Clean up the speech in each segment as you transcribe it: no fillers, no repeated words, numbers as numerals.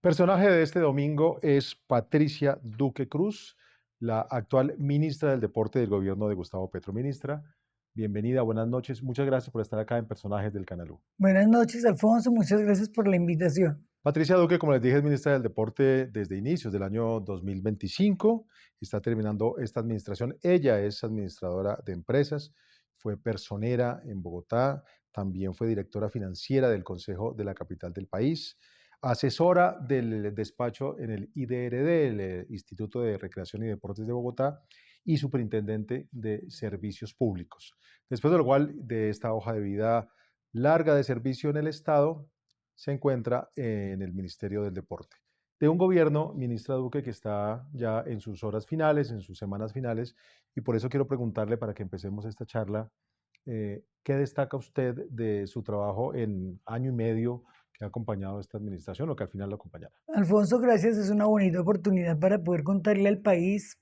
Personaje de este domingo es Patricia Duque Cruz, la actual ministra del Deporte del gobierno de Gustavo Petro. Ministra, bienvenida, buenas noches. Muchas gracias por estar acá en Personajes del Canal U. Buenas noches, Alfonso. Muchas gracias por la invitación. Patricia Duque, como les dije, es ministra del Deporte desde inicios del año 2025. Está terminando esta administración. Ella es administradora de empresas, fue personera en Bogotá, también fue directora financiera del Consejo de la Capital del país, asesora del despacho en el IDRD, el Instituto de Recreación y Deportes de Bogotá, y superintendente de servicios públicos. Después de lo cual, de esta hoja de vida larga de servicio en el Estado, se encuentra en el Ministerio del Deporte. De un gobierno, ministra Duque, que está ya en sus horas finales, en sus semanas finales, y por eso quiero preguntarle, para que empecemos esta charla, ¿qué destaca usted de su trabajo en año y medio que ha acompañado esta administración o que al final lo acompañará? Alfonso, gracias. Es una bonita oportunidad para poder contarle al país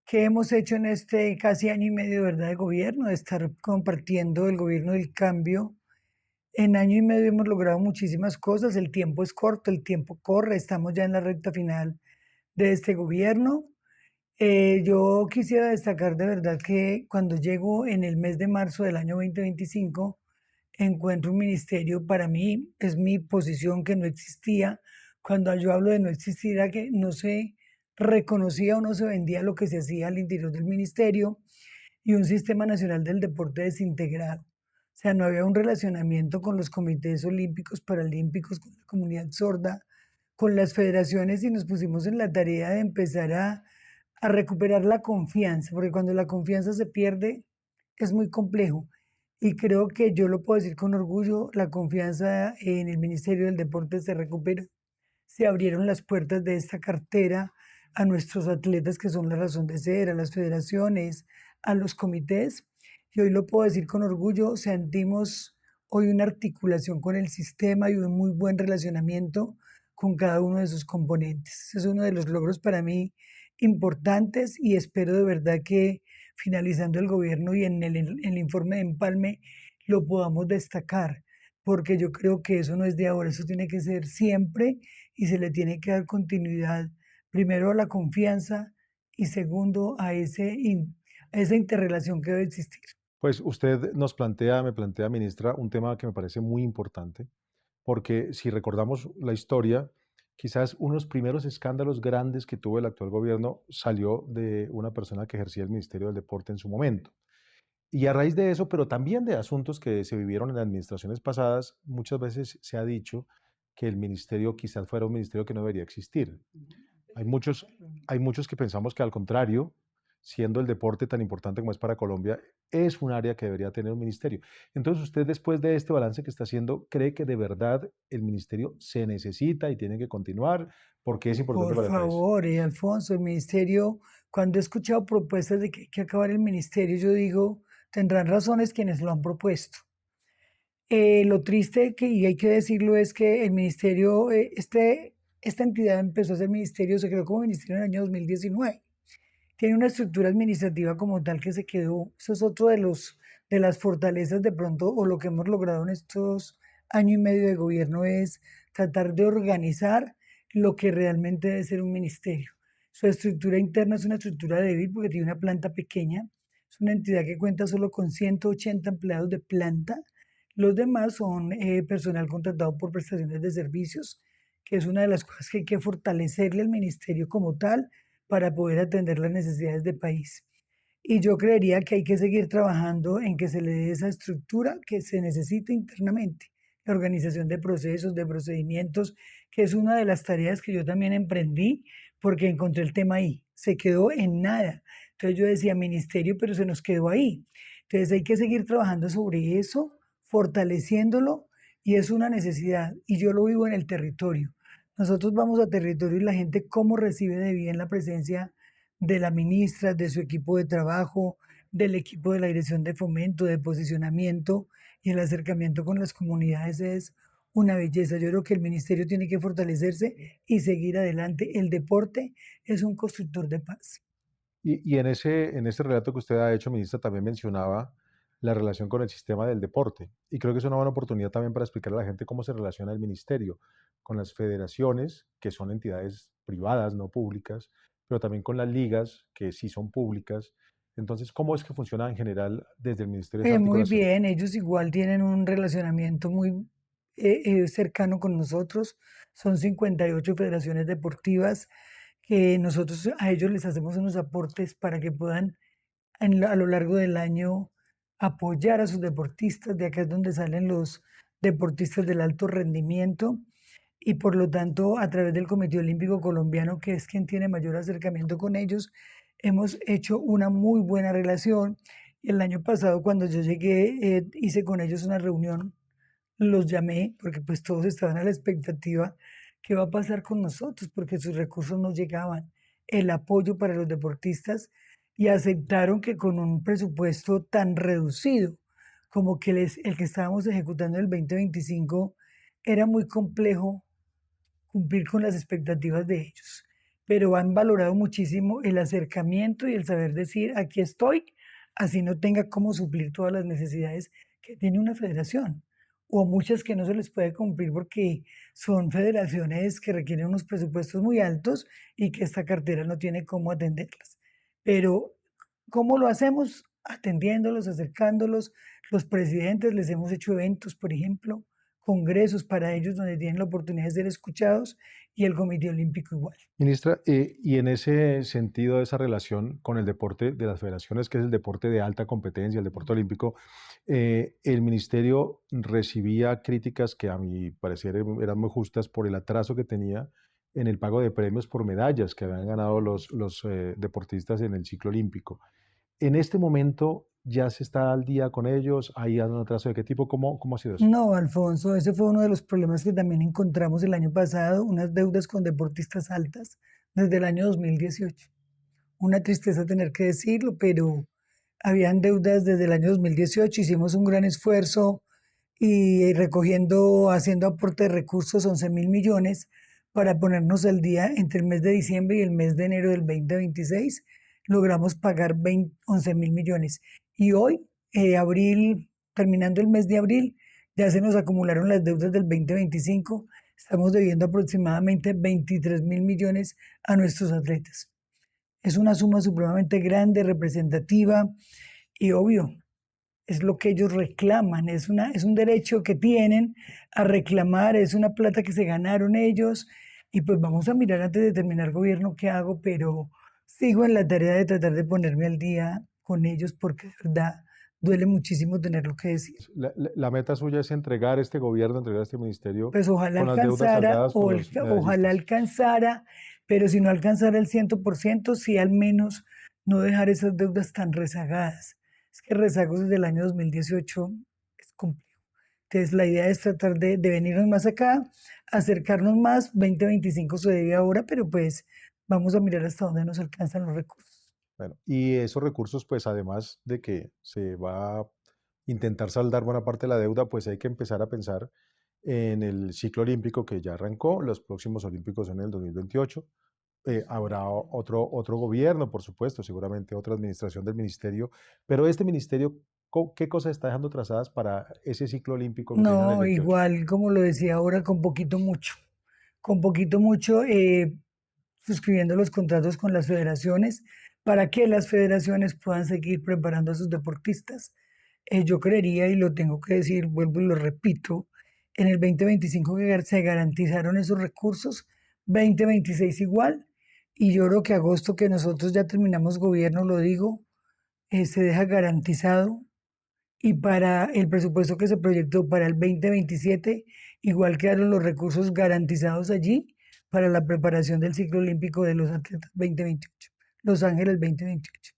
qué hemos hecho en este casi año y medio, ¿verdad?, de gobierno, de estar compartiendo el gobierno del cambio. En año y medio hemos logrado muchísimas cosas. El tiempo es corto, el tiempo corre. Estamos ya en la recta final de este gobierno. Yo quisiera destacar de verdad que cuando llego en el mes de marzo del año 2025, encuentro un ministerio, para mí es mi posición, que no existía. Cuando yo hablo de no existir, era que no se reconocía o no se vendía lo que se hacía al interior del ministerio, y un sistema nacional del deporte desintegrado. O sea, no había un relacionamiento con los comités olímpicos, paralímpicos, con la comunidad sorda, con las federaciones, y nos pusimos en la tarea de empezar a recuperar la confianza, porque cuando la confianza se pierde es muy complejo. Y creo que yo lo puedo decir con orgullo, la confianza en el Ministerio del Deporte se recupera. Se abrieron las puertas de esta cartera a nuestros atletas, que son la razón de ser, a las federaciones, a los comités. Y hoy lo puedo decir con orgullo, sentimos hoy una articulación con el sistema y un muy buen relacionamiento con cada uno de sus componentes. Ese es uno de los logros para mí importantes, y espero de verdad que finalizando el gobierno y en el informe de empalme lo podamos destacar, porque yo creo que eso no es de ahora, eso tiene que ser siempre, y se le tiene que dar continuidad, primero a la confianza y segundo a a esa interrelación que debe existir. Pues usted me plantea, ministra, un tema que me parece muy importante, porque si recordamos la historia, quizás uno de los primeros escándalos grandes que tuvo el actual gobierno salió de una persona que ejercía el Ministerio del Deporte en su momento. Y a raíz de eso, pero también de asuntos que se vivieron en administraciones pasadas, muchas veces se ha dicho que el ministerio quizás fuera un ministerio que no debería existir. Hay muchos, hay muchos que pensamos que al contrario, siendo el deporte tan importante como es para Colombia, es un área que debería tener un ministerio. Entonces, usted, después de este balance que está haciendo, ¿cree que de verdad el ministerio se necesita y tiene que continuar? Porque es importante Por para el país. favor, Alfonso, el ministerio, cuando he escuchado propuestas de que hay que acabar el ministerio, yo digo, tendrán razones quienes lo han propuesto. Lo triste, y hay que decirlo, es que el ministerio, esta entidad empezó a ser ministerio, se creó como ministerio en el año 2019. Tiene una estructura administrativa como tal que se quedó. Eso es otro de las fortalezas de pronto, o lo que hemos logrado en estos año y medio de gobierno, es tratar de organizar lo que realmente debe ser un ministerio. Su estructura interna es una estructura débil porque tiene una planta pequeña. Es una entidad que cuenta solo con 180 empleados de planta. Los demás son personal contratado por prestaciones de servicios, que es una de las cosas que hay que fortalecerle al ministerio como tal para poder atender las necesidades del país. Y yo creería que hay que seguir trabajando en que se le dé esa estructura que se necesita internamente, la organización de procesos, de procedimientos, que es una de las tareas que yo también emprendí, porque encontré el tema ahí, se quedó en nada. Entonces yo decía ministerio, pero se nos quedó ahí. Entonces hay que seguir trabajando sobre eso, fortaleciéndolo, y es una necesidad, y yo lo vivo en el territorio. Nosotros vamos a territorio y la gente cómo recibe de bien la presencia de la ministra, de su equipo de trabajo, del equipo de la dirección de fomento, de posicionamiento, y el acercamiento con las comunidades es una belleza. Yo creo que el ministerio tiene que fortalecerse y seguir adelante. El deporte es un constructor de paz. Y en ese relato que usted ha hecho, ministra, también mencionaba la relación con el sistema del deporte. Y creo que es una buena oportunidad también para explicar a la gente cómo se relaciona el ministerio. con las federaciones, que son entidades privadas, no públicas, pero también con las ligas, que sí son públicas. Entonces, ¿cómo es que funciona en general desde el ministerio esa Muy articulación? bien, ellos igual tienen un relacionamiento muy cercano con nosotros. Son 58 federaciones deportivas que nosotros a ellos les hacemos unos aportes para que puedan a lo largo del año apoyar a sus deportistas. De acá es donde salen los deportistas del alto rendimiento y por lo tanto a través del Comité Olímpico Colombiano, que es quien tiene mayor acercamiento con ellos, hemos hecho una muy buena relación. El año pasado cuando yo llegué hice con ellos una reunión, los llamé porque pues todos estaban a la expectativa qué va a pasar con nosotros porque sus recursos no llegaban, el apoyo para los deportistas y aceptaron que con un presupuesto tan reducido como que el que estábamos ejecutando en el 2025 era muy complejo cumplir con las expectativas de ellos, pero han valorado muchísimo el acercamiento y el saber decir, aquí estoy, así no tenga cómo suplir todas las necesidades que tiene una federación, o muchas que no se les puede cumplir porque son federaciones que requieren unos presupuestos muy altos y que esta cartera no tiene cómo atenderlas. Pero, ¿cómo lo hacemos? Atendiéndolos, acercándolos. Los presidentes les hemos hecho eventos, por ejemplo, congresos para ellos donde tienen la oportunidad de ser escuchados y el Comité Olímpico igual. Ministra, y en ese sentido, esa relación con el deporte de las federaciones, que es el deporte de alta competencia, el deporte olímpico, el ministerio recibía críticas que a mi parecer eran muy justas por el atraso que tenía en el pago de premios por medallas que habían ganado los deportistas en el ciclo olímpico. En este momento ya se está al día con ellos, ¿hay un atraso de qué tipo? ¿Cómo ha sido eso? No, Alfonso, ese fue uno de los problemas que también encontramos el año pasado, unas deudas con deportistas altas desde el año 2018. Una tristeza tener que decirlo, pero habían deudas desde el año 2018, hicimos un gran esfuerzo y recogiendo, haciendo aporte de recursos, 11.000 millones para ponernos al día entre el mes de diciembre y el mes de enero del 2026. Logramos pagar 11.000 millones. Y hoy, abril, terminando el mes de abril, ya se nos acumularon las deudas del 2025. Estamos debiendo aproximadamente 23.000 millones a nuestros atletas. Es una suma supremamente grande, representativa y obvio, es lo que ellos reclaman, es un derecho que tienen a reclamar, es una plata que se ganaron ellos y pues vamos a mirar antes de terminar gobierno qué hago, pero sigo en la tarea de tratar de ponerme al día con ellos porque de verdad duele muchísimo tener lo que decir. La meta suya es entregar este gobierno, entregar este ministerio Pues ojalá con las deudas alcanzara, saldadas con los ojalá medallistas. alcanzara, pero si no alcanzara el 100%, sí al menos no dejar esas deudas tan rezagadas. Es que rezagos desde el año 2018 es complejo. Entonces la idea es tratar de venirnos más acá, acercarnos más, 2025 se debe ahora, pero pues vamos a mirar hasta dónde nos alcanzan los recursos. Bueno, y esos recursos, pues además de que se va a intentar saldar buena parte de la deuda, pues hay que empezar a pensar en el ciclo olímpico que ya arrancó, los próximos olímpicos son en el 2028. Habrá otro gobierno, por supuesto, seguramente otra administración del ministerio, pero este ministerio, ¿qué cosas está dejando trazadas para ese ciclo olímpico que se viene en el No, 28? igual como lo decía ahora, con poquito mucho, suscribiendo los contratos con las federaciones para que las federaciones puedan seguir preparando a sus deportistas. Yo creería, y lo tengo que decir, vuelvo y lo repito, en el 2025 que se garantizaron esos recursos, 2026 igual, y yo creo que agosto que nosotros ya terminamos gobierno, lo digo, se deja garantizado y para el presupuesto que se proyectó para el 2027, igual quedaron los recursos garantizados allí para la preparación del ciclo olímpico de los atletas 2028, Los Ángeles 2028.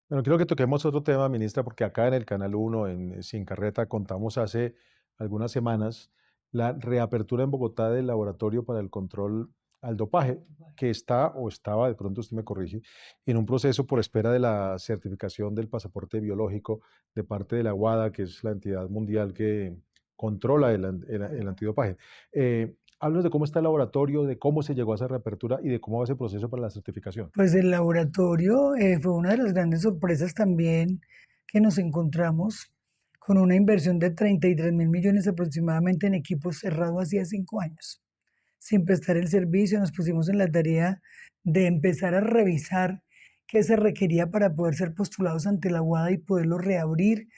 Bueno, quiero que toquemos otro tema, ministra, porque acá en el Canal 1, en Sin Carreta, contamos hace algunas semanas la reapertura en Bogotá del Laboratorio para el Control al Dopaje, que está o estaba, de pronto usted me corrige, en un proceso por espera de la certificación del pasaporte biológico de parte de la WADA, que es la entidad mundial que controla el antidopaje. Háblanos de cómo está el laboratorio, de cómo se llegó a esa reapertura y de cómo va ese proceso para la certificación. Pues el laboratorio fue una de las grandes sorpresas también que nos encontramos con una inversión de 33.000 millones aproximadamente en equipos cerrados hacía 5 años. sin prestar el servicio, nos pusimos en la tarea de empezar a revisar qué se requería para poder ser postulados ante la UADA y poderlo reabrir,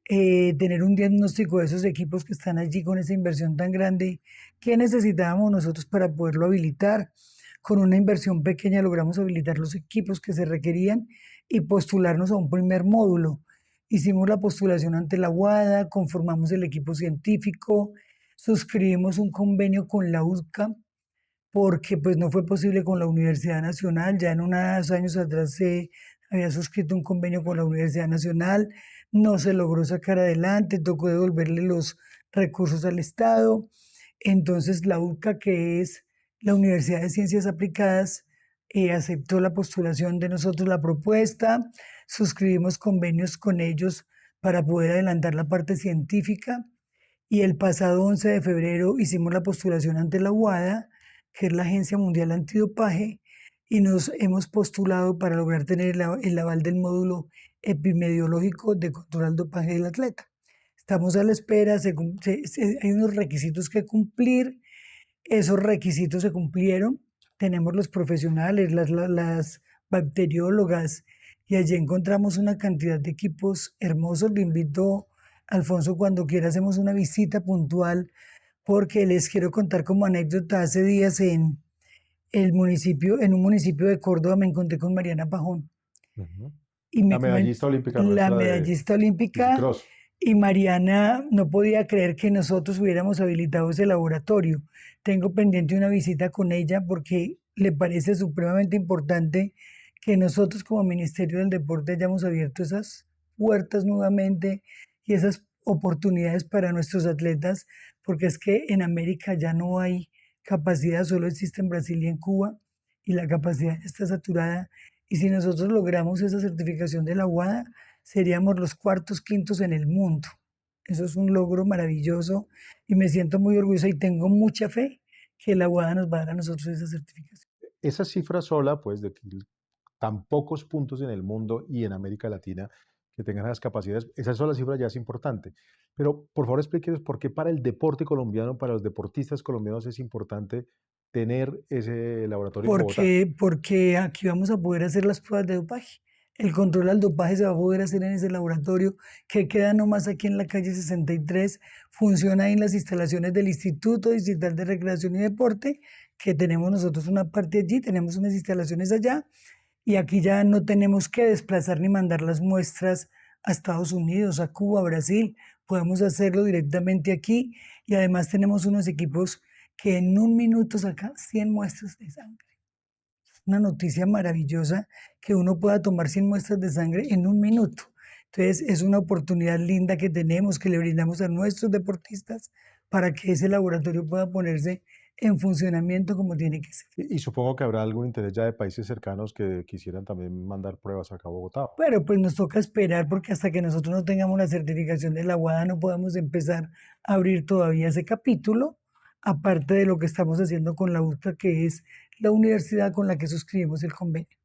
tener un diagnóstico de esos equipos que están allí con esa inversión tan grande, qué necesitábamos nosotros para poderlo habilitar. Con una inversión pequeña logramos habilitar los equipos que se requerían y postularnos a un primer módulo. Hicimos la postulación ante la UADA, conformamos el equipo científico, suscribimos un convenio con la UCA porque pues no fue posible con la Universidad Nacional. Ya en unos años atrás se había suscrito un convenio con la Universidad Nacional, no se logró sacar adelante, tocó devolverle los recursos al Estado. Entonces la UCA, que es la Universidad de Ciencias Aplicadas, aceptó la postulación de nosotros, la propuesta, suscribimos convenios con ellos para poder adelantar la parte científica y el pasado 11 de febrero hicimos la postulación ante la UADA, que es la Agencia Mundial Antidopaje, y nos hemos postulado para lograr tener el aval del módulo epidemiológico de control al dopaje del atleta. Estamos a la espera, hay unos requisitos que cumplir, esos requisitos se cumplieron, tenemos los profesionales, las bacteriólogas, y allí encontramos una cantidad de equipos hermosos. Le invito, Alfonso, cuando quiera hacemos una visita puntual, porque les quiero contar como anécdota, hace días en un municipio de Córdoba me encontré con Mariana Pajón Ujú. y La medallista olímpica la nuestra de medallista olímpica, bicicross. y Mariana no podía creer que nosotros hubiéramos habilitado ese laboratorio. Tengo pendiente una visita con ella porque le parece supremamente importante que nosotros como Ministerio del Deporte hayamos abierto esas puertas nuevamente y esas oportunidades para nuestros atletas, porque es que en América ya no hay capacidad, solo existe en Brasil y en Cuba, y la capacidad está saturada. Y si nosotros logramos esa certificación de la UADA, seríamos los cuartos, quintos en el mundo. Eso es un logro maravilloso y me siento muy orgullosa y tengo mucha fe que la UADA nos va a dar a nosotros esa certificación. Esa cifra sola, pues, de que tan pocos puntos en el mundo y en América Latina que tengan esas capacidades, esa sola cifra ya es importante. Pero por favor explíquenos por qué para el deporte colombiano, para los deportistas colombianos es importante tener ese laboratorio en Bogotá. Porque aquí vamos a poder hacer las pruebas de dopaje. El control al dopaje se va a poder hacer en ese laboratorio que queda nomás aquí en la calle 63. Funciona en las instalaciones del Instituto Distrital de Recreación y Deporte, que tenemos nosotros una parte allí, tenemos unas instalaciones allá, y aquí ya no tenemos que desplazar ni mandar las muestras a Estados Unidos, a Cuba, a Brasil. Podemos hacerlo directamente aquí y además tenemos unos equipos que en un minuto sacan 100 muestras de sangre. Es una noticia maravillosa que uno pueda tomar 100 muestras de sangre en un minuto. Entonces es una oportunidad linda que tenemos, que le brindamos a nuestros deportistas para que ese laboratorio pueda ponerse en funcionamiento como tiene que ser. Y supongo que habrá algún interés ya de países cercanos que quisieran también mandar pruebas acá a Bogotá. Pero pues nos toca esperar porque hasta que nosotros no tengamos la certificación de la UADA no podemos empezar a abrir todavía ese capítulo, aparte de lo que estamos haciendo con la UCA, que es la universidad con la que suscribimos el convenio.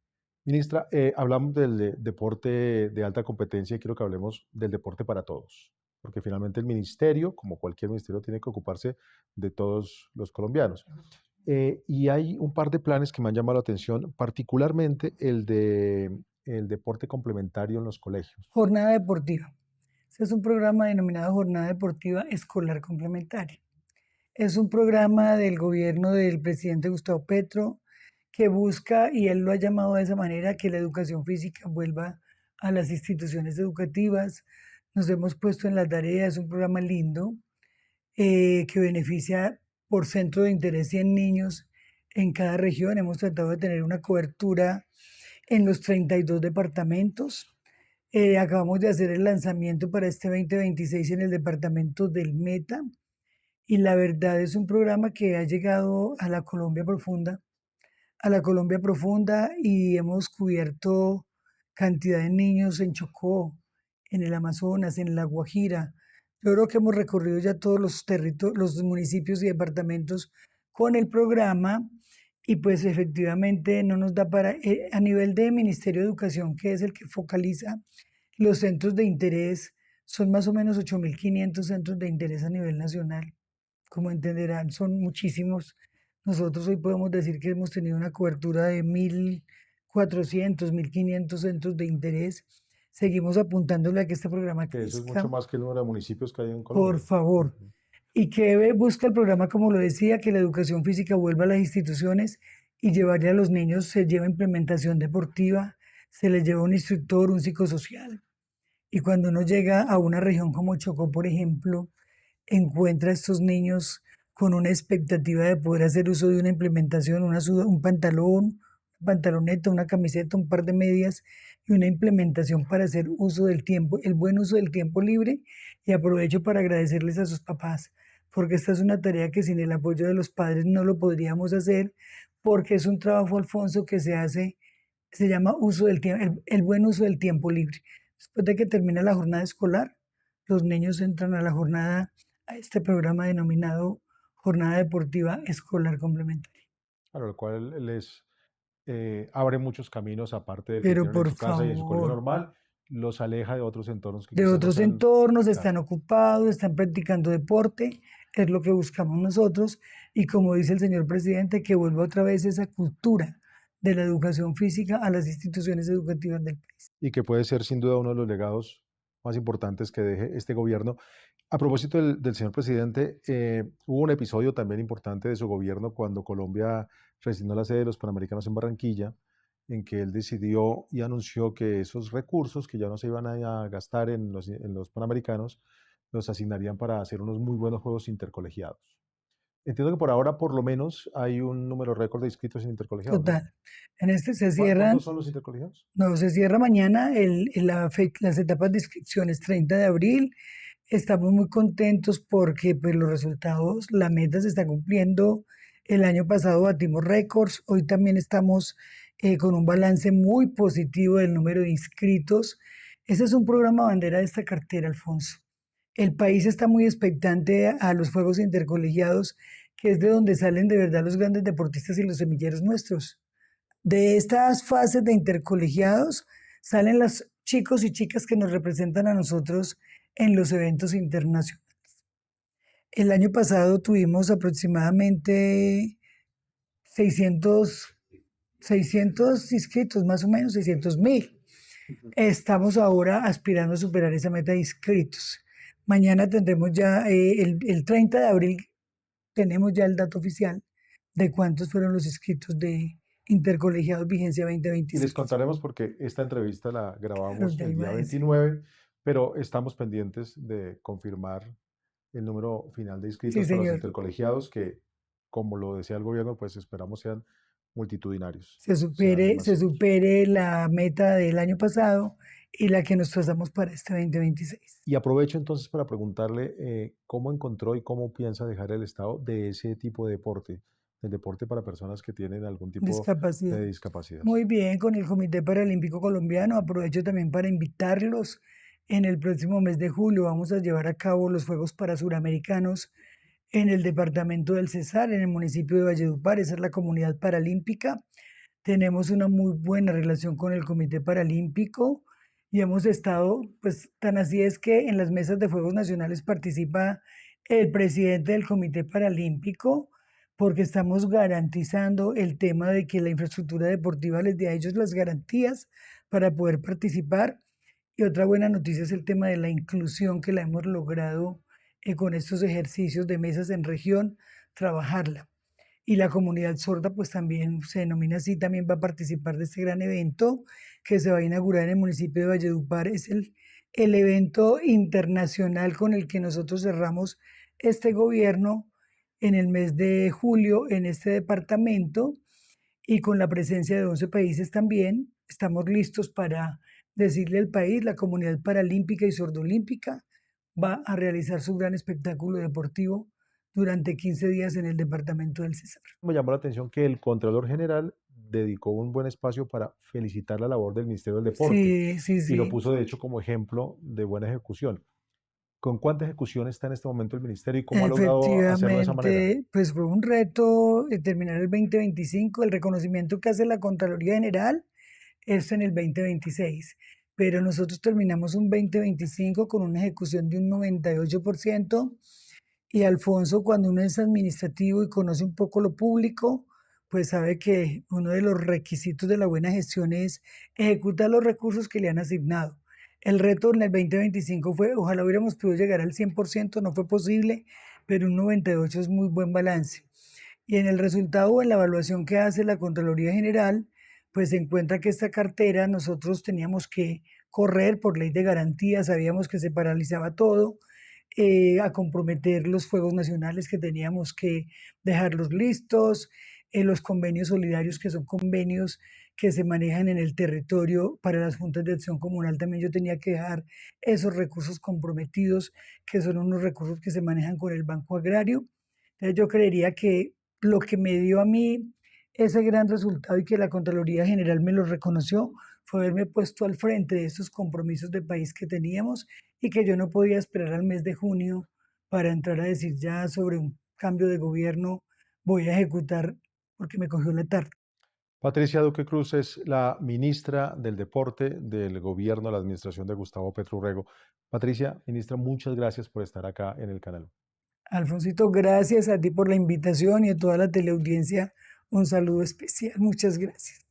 Ministra, hablamos del deporte de alta competencia y quiero que hablemos del deporte para todos, porque finalmente el ministerio, como cualquier ministerio, tiene que ocuparse de todos los colombianos. Y hay un par de planes que me han llamado la atención, particularmente el de el deporte complementario en los colegios. Jornada deportiva. Este es un programa denominado Jornada Deportiva Escolar Complementaria. Es un programa del gobierno del presidente Gustavo Petro que busca, y él lo ha llamado de esa manera, que la educación física vuelva a las instituciones educativas. Nos hemos puesto en la tarea, es un programa lindo que beneficia por centro de interés 100 niños en cada región. Hemos tratado de tener una cobertura en los 32 departamentos. Acabamos de hacer el lanzamiento para este 2026 en el departamento del Meta, y la verdad es un programa que ha llegado a la Colombia profunda, y hemos cubierto cantidad de niños en Chocó, en el Amazonas, en La Guajira. Yo creo que hemos recorrido ya todos los municipios y departamentos con el programa, y pues efectivamente no nos da para, a nivel de Ministerio de Educación, que es el que focaliza los centros de interés, son más o menos 8.500 centros de interés a nivel nacional. Como entenderán, son muchísimos Nosotros hoy podemos decir que hemos tenido una cobertura de 1.400, 1.500 centros de interés. Seguimos apuntándole a que este programa Que eso es mucho crezca, más que el número de municipios que hay en por Colombia. favor. Ujú. Y que busca el programa, como lo decía, que la educación física vuelva a las instituciones y llevarle a los niños, se lleva implementación deportiva, se les lleva un instructor, un psicosocial. Y cuando uno llega a una región como Chocó, por ejemplo, encuentra a estos niños con una expectativa de poder hacer uso de una implementación, un pantalón, pantaloneta, una camiseta, un par de medias y una implementación para hacer uso del tiempo, el buen uso del tiempo libre. Y aprovecho para agradecerles a sus papás, porque esta es una tarea que sin el apoyo de los padres no lo podríamos hacer, porque es un trabajo, Alfonso, que se hace, se llama uso del tiempo, el buen uso del tiempo libre. Después de que termina la jornada escolar, los niños entran a la jornada, a este programa denominado Jornada Deportiva Escolar Complementaria. A lo cual les abre muchos caminos, aparte del que Pero tienen en por su casa y en su colegio favor, normal, los aleja de otros entornos que de quizás no otros sean. entornos, están Claro. ocupados, están practicando deporte, es lo que buscamos nosotros. Y como dice el señor presidente, que vuelva otra vez esa cultura de la educación física a las instituciones educativas del país. Y que puede ser sin duda uno de los legados más importantes que deje este gobierno. A propósito del señor presidente, hubo un episodio también importante de su gobierno cuando Colombia resignó la sede de los Panamericanos en Barranquilla, en que él decidió y anunció que esos recursos que ya no se iban a gastar en los Panamericanos, los asignarían para hacer unos muy buenos juegos intercolegiados. Entiendo que por ahora, por lo menos, hay un número récord de inscritos en intercolegiados, ¿no? Total. En este se cierran, ¿Cuántos son los intercolegiados? no, se cierra mañana las etapas de inscripciones 30 de abril. Estamos muy contentos porque pues, los resultados, la meta se está cumpliendo. El año pasado batimos récords, hoy también estamos con un balance muy positivo del número de inscritos. Ese es un programa bandera de esta cartera, Alfonso. El país está muy expectante a los Juegos Intercolegiados, que es de donde salen de verdad los grandes deportistas y los semilleros nuestros. De estas fases de intercolegiados salen los chicos y chicas que nos representan a nosotros en los eventos internacionales. El año pasado tuvimos aproximadamente 600, 600 inscritos, más o menos 600.000. Estamos ahora aspirando a superar esa meta de inscritos. Mañana tendremos ya, el 30 de abril, tenemos ya el dato oficial de cuántos fueron los inscritos de Intercolegiados Vigencia Y les 2026. contaremos porque esta entrevista la Claro, grabamos ya el iba día a decir. 29, pero estamos pendientes de confirmar el número final de Sí, inscritos para los señor. intercolegiados, que, como lo decía el gobierno, pues esperamos sean multitudinarios, Se sean supere, se masivos. supere la meta del año pasado y la que nos trazamos para este 2026. Y aprovecho entonces para preguntarle cómo encontró y cómo piensa dejar el Estado de ese tipo de deporte, el deporte para personas que tienen algún tipo Discapacidad. de discapacidad. Muy bien, con el Comité Paralímpico Colombiano. Aprovecho también para invitarlos. En el próximo mes de julio vamos a llevar a cabo los Juegos Parasuramericanos en el departamento del Cesar, en el municipio de Valledupar. Esa es la comunidad paralímpica. Tenemos una muy buena relación con el Comité Paralímpico y hemos estado, pues tan así es que en las mesas de Juegos Nacionales participa el presidente del Comité Paralímpico, porque estamos garantizando el tema de que la infraestructura deportiva les dé a ellos las garantías para poder participar. Y otra buena noticia es el tema de la inclusión, que la hemos logrado con estos ejercicios de mesas en región, trabajarla. Y la comunidad sorda, pues también se denomina así, también va a participar de este gran evento que se va a inaugurar en el municipio de Valledupar. Es el evento internacional con el que nosotros cerramos este gobierno en el mes de julio en este departamento y con la presencia de 11 países también. Estamos listos para decirle al país, la comunidad paralímpica y sordolímpica va a realizar su gran espectáculo deportivo durante 15 días en el departamento del Cesar. Me llamó la atención que el Contralor General dedicó un buen espacio para felicitar la labor del Ministerio del Deporte Sí, sí, y lo sí. puso de hecho como ejemplo de buena ejecución. ¿Con cuánta ejecución está en este momento el Ministerio y cómo ha logrado hacerlo de esa manera? Efectivamente, pues fue un reto terminar el 2025. El reconocimiento que hace la Contraloría General es en el 2026, pero nosotros terminamos un 2025 con una ejecución de un 98% Y Alfonso, cuando uno es administrativo y conoce un poco lo público, pues sabe que uno de los requisitos de la buena gestión es ejecutar los recursos que le han asignado. El reto en el 2025 fue, ojalá hubiéramos podido llegar al 100%, no fue posible, pero un 98% es muy buen balance. Y en el resultado o en la evaluación que hace la Contraloría General, pues se encuentra que esta cartera nosotros teníamos que correr por ley de garantía, sabíamos que se paralizaba todo, a comprometer los fuegos nacionales que teníamos que dejarlos listos, los convenios solidarios, que son convenios que se manejan en el territorio para las juntas de acción comunal, también yo tenía que dejar esos recursos comprometidos, que son unos recursos que se manejan con el Banco Agrario. Entonces yo creería que lo que me dio a mí ese gran resultado y que la Contraloría General me lo reconoció fue haberme puesto al frente de estos compromisos de país que teníamos y que yo no podía esperar al mes de junio para entrar a decir ya sobre un cambio de gobierno, voy a ejecutar porque me cogió la tarde. Patricia Duque Cruz es la ministra del Deporte del gobierno de la administración de Gustavo Petro Urrego. Patricia, ministra, muchas gracias por estar acá en el canal. Alfonsito, gracias a ti por la invitación y a toda la teleaudiencia. Un saludo especial. Muchas gracias.